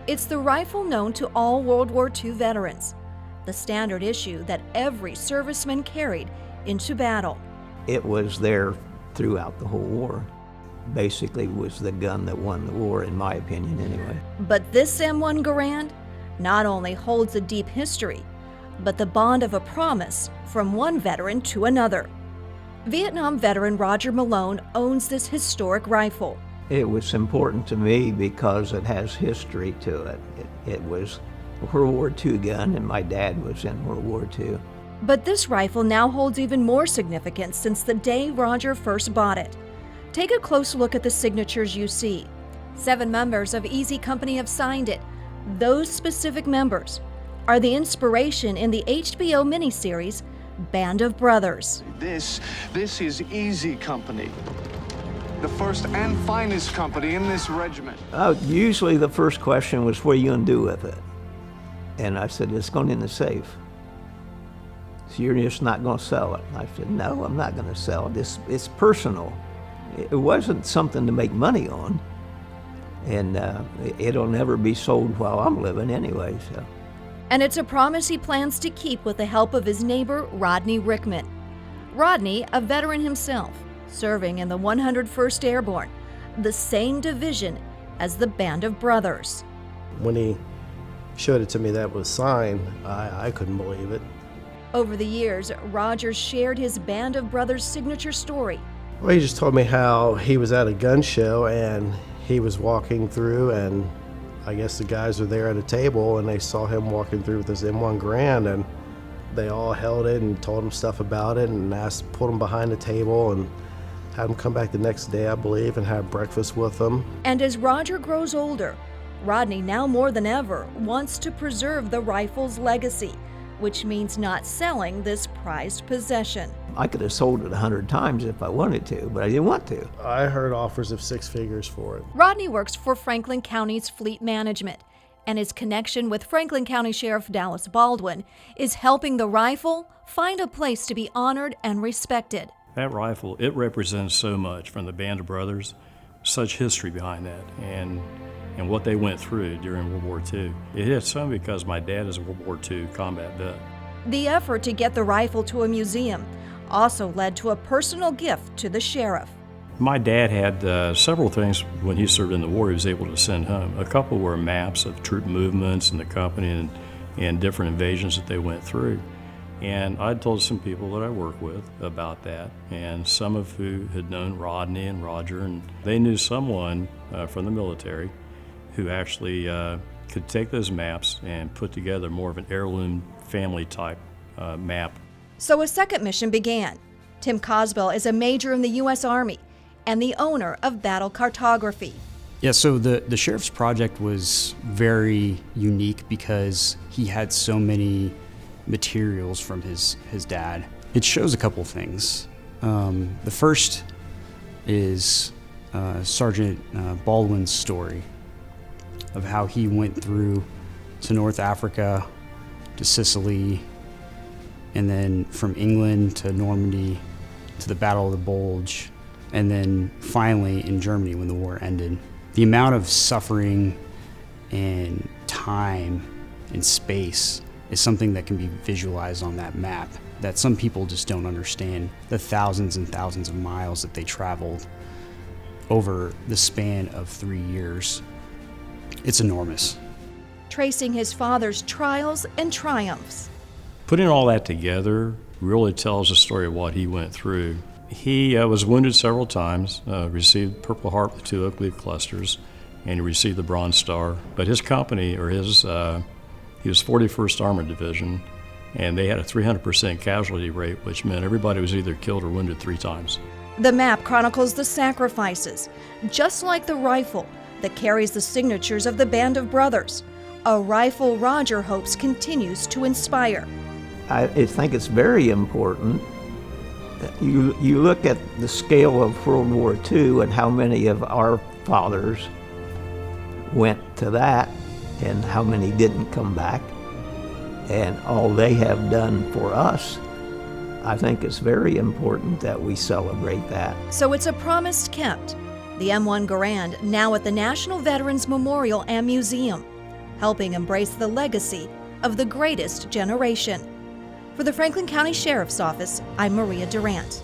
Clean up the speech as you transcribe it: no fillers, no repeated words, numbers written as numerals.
It's the rifle known to all World War II veterans, the standard issue that every serviceman carried into battle. It was there throughout the whole war. Basically was the gun that won the war, in my opinion anyway. But this M-1 Garand not only holds a deep history, but the bond of a promise from one veteran to another. Vietnam veteran Roger Malone owns this historic rifle. It was important to me because it has history to it. It was a World War II gun, and my dad was in World War II. But this rifle now holds even more significance since the day Roger first bought it. Take a close look at the signatures you see. 7 members of Easy Company have signed it. Those specific members are the inspiration in the HBO miniseries Band of Brothers. This is Easy Company, the first and finest company in this regiment. Usually the first question was, what are you going to do with it? And I said, it's going in the safe. So you're just not going to sell it? I said, no, I'm not going to sell it. It's personal. It wasn't something to make money on. And it'll never be sold while I'm living anyway. So. And it's a promise he plans to keep with the help of his neighbor, Rodney Rickman. Rodney, a veteran himself, serving in the 101st Airborne, the same division as the Band of Brothers. When he showed it to me that it was signed, I couldn't believe it. Over the years, Roger shared his Band of Brothers signature story. Well, he just told me how he was at a gun show and he was walking through, and I guess the guys were there at a table and they saw him walking through with this M-1 Garand, and they all held it and told him stuff about it and pulled him behind the table and had him come back the next day, I believe, and have breakfast with them. And as Roger grows older, Rodney now more than ever wants to preserve the rifle's legacy, which means not selling this prized possession. I could have sold it 100 times if I wanted to, but I didn't want to. I heard offers of 6 figures for it. Rodney works for Franklin County's fleet management, and his connection with Franklin County Sheriff Dallas Baldwin is helping the rifle find a place to be honored and respected. That rifle, it represents so much from the Band of Brothers, such history behind that, and what they went through during World War II. It hits some because my dad is a World War II combat vet. The effort to get the rifle to a museum also led to a personal gift to the sheriff. My dad had several things when he served in the war he was able to send home. A couple were maps of troop movements in the company and different invasions that they went through. And I'd told some people that I work with about that, and some of who had known Rodney and Roger, and they knew someone from the military who actually could take those maps and put together more of an heirloom family type map. So a second mission began. Tim Cosbell is a major in the U.S. Army and the owner of Battle Cartography. Yeah, so the Sheriff's project was very unique because he had so many materials from his dad. It shows a couple things. The first is Sergeant Baldwin's story of how he went through to North Africa, to Sicily, and then from England to Normandy to the Battle of the Bulge, and then finally in Germany when the war ended. The amount of suffering and time and space is something that can be visualized on that map that some people just don't understand. The thousands and thousands of miles that they traveled over the span of 3 years. It's enormous. Tracing his father's trials and triumphs. Putting all that together really tells the story of what he went through. He was wounded several times, received Purple Heart with 2 oak leaf clusters, and he received the Bronze Star. But his company, or he was 41st Armored Division, and they had a 300% casualty rate, which meant everybody was either killed or wounded 3 times. The map chronicles the sacrifices, just like the rifle that carries the signatures of the Band of Brothers, a rifle Roger hopes continues to inspire. I think it's very important. You look at the scale of World War II and how many of our fathers went to that and how many didn't come back, and all they have done for us. I think it's very important that we celebrate that. So it's a promise kept. The M-1 Garand now at the National Veterans Memorial and Museum. helping embrace the legacy of the greatest generation. For the Franklin County Sheriff's Office, I'm Maria Durant.